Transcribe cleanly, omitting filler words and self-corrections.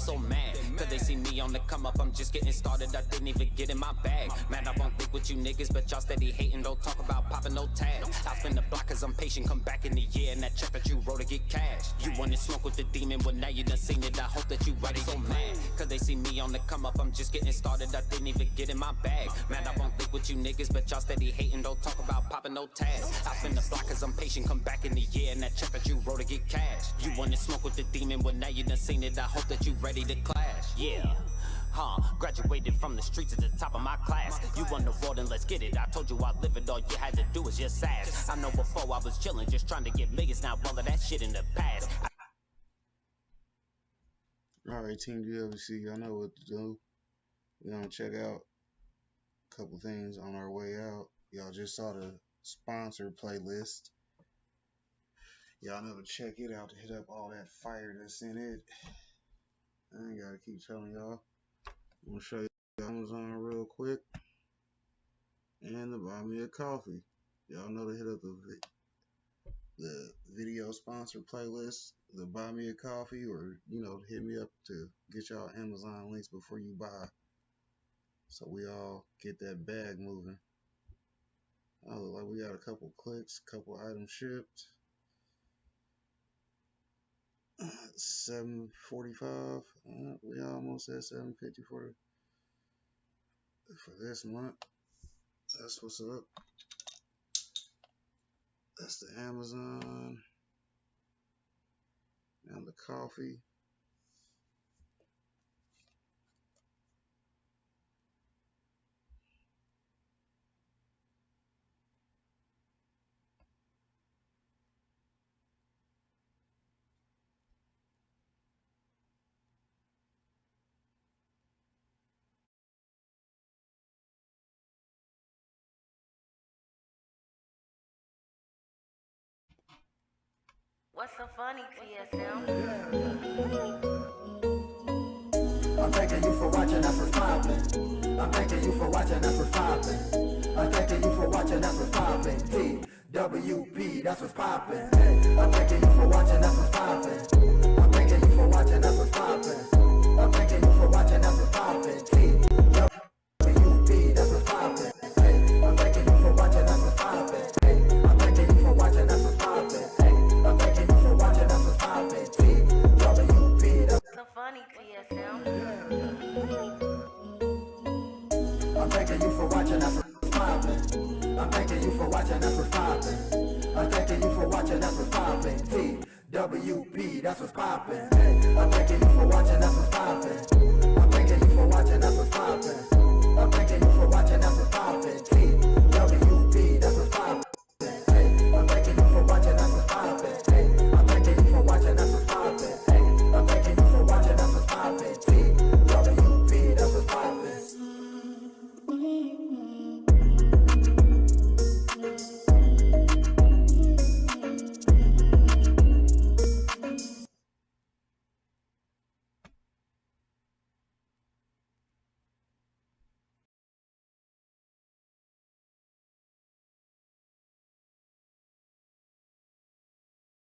so mad, cause they see me on the come up. I'm just getting started, I didn't even get in my bag. Man, I won't think with you niggas, but y'all steady hating. Don't talk about popping no tags. I spin the block cause I'm patient, come back in the year, and that check that you wrote to get cash. You wanna smoke with the demon, well now you done seen it. I hope that you ready. So mad, cause they see me on the come up. I'm just getting started, I didn't even get in my bag. Man, I won't think with you niggas, but y'all steady hating. Don't talk about popping no tags. I spin the block cause I'm patient, come back in the year, and that check that you wrote to get cash. You wanna smoke with the demon, well now you done seen it. I hope that you ready to clash. Yeah. Graduated from the streets at the top of my class. You won the world and let's get it. I told you I live it, all you had to do was just ask. I know before I was chillin', just trying to get millions. Now all of that shit in the past. Alright, Team DWC, y'all know what to do. We're gonna check out a couple things on our way out. Y'all just saw the sponsored playlist. Y'all know to check it out to hit up all that fire that's in it. I ain't gotta keep telling y'all. I'm gonna show you Amazon real quick and to buy me a coffee. Y'all know to hit up the video sponsor playlist, the buy me a coffee, or hit me up to get y'all Amazon links before you buy, so we all get that bag moving. Oh, look like we got a couple clicks, couple items shipped. 7:45. We almost at 7:50 for this month. That's what's up. That's the Amazon and the coffee. What's so funny, TSM? I'm thanking you for watching, that's what's poppin'. I'm thanking you for watching, that's what's poppin'. I'm thanking you for watching, that's what's poppin'. TWP, that's what's poppin'. I'm thanking you for watching, that's what's poppin'. I'm thanking you for watching, that's what's poppin'. I'm thanking you for watching, that's what's poppin'. TWP, that's what's poppin'. I'm thanking you for watching, that's what's poppin'. I'm thanking you for watching, that's what's poppin'. I'm thanking you for watching, that's what's poppin'. TWP, that's So funny, TSM. I'm thanking you for watching, that's what's poppin'. I'm thanking you for watching, that's what's poppin'. I'm thanking you for watching, that's what's poppin'. TWP, that's what's poppin'.